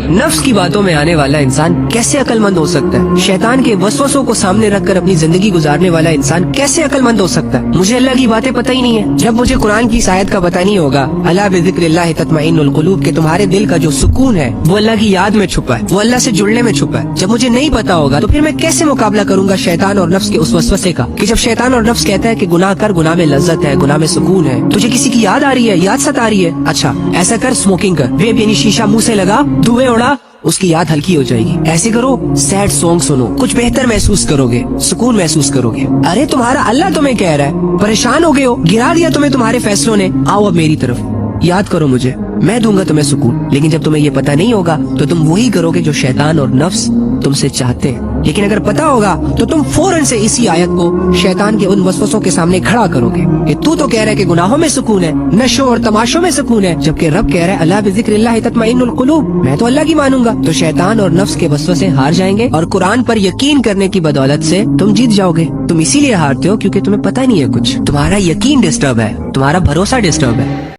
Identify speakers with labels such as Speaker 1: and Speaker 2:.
Speaker 1: नफ्स की बातों में आने वाला इंसान कैसे अक्लमंद हो सकता है? शैतान के वसवसों को सामने रखकर अपनी जिंदगी गुजारने वाला इंसान कैसे अक्लमंद हो सकता है? मुझे अल्लाह की बातें पता ही नहीं है। जब मुझे कुरान की आयत का पता नहीं होगा, अला बिज़िक्रिल्लाहि तत्मइन्नुल कुलूब, के तुम्हारे दिल का जो सुकून है वो अल्लाह की याद में छुपा है, वो अल्लाह से जुड़ने में छुपा है। जब मुझे नहीं पता होगा तो फिर मैं कैसे मुकाबला करूंगा शैतान और नफ्स के उस वसवसे का? कि जब शैतान और नफ्स कहता है कि गुनाह कर, गुनाह में लज्जत है, गुनाह में सुकून है, तुझे किसी की याद आ रही है, याद सता रही है, अच्छा ऐसा कर, स्मोकिंग कर, वेप यानी शीशा मुंह से लगा, धुएं उड़ा, उसकी याद हल्की हो जाएगी। ऐसे करो, सैड सॉन्ग सुनो, कुछ बेहतर महसूस करोगे, सुकून महसूस करोगे। अरे तुम्हारा अल्लाह तुम्हें कह रहा है, परेशान हो गए हो, गिरा दिया तुम्हें तुम्हारे फैसलों ने, आओ अब मेरी तरफ, याद करो मुझे, मैं दूंगा तुम्हें सुकून। लेकिन जब तुम्हें ये पता नहीं होगा तो तुम वही करोगे जो शैतान और नफ्स तुमसे चाहते हैं। लेकिन अगर पता होगा तो तुम फौरन से इसी आयत को शैतान के उन वसवसों के सामने खड़ा करोगे कि तू तो कह रहा है कि गुनाहों में सुकून है, नशों और तमाशों में सुकून है, जबकि रब कह रहा है अला बिज़िक्रिल्लाहि तत्मइन्नुल कुलूब, मैं तो अल्लाह की मानूंगा। तो शैतान और नफ्स के वसवसे हार जाएंगे और कुरान पर यकीन करने की बदौलत से तुम जीत जाओगे। तुम इसीलिए हारते हो क्योंकि तुम्हें पता नहीं है कुछ, तुम्हारा यकीन डिस्टर्ब है, तुम्हारा भरोसा डिस्टर्ब है।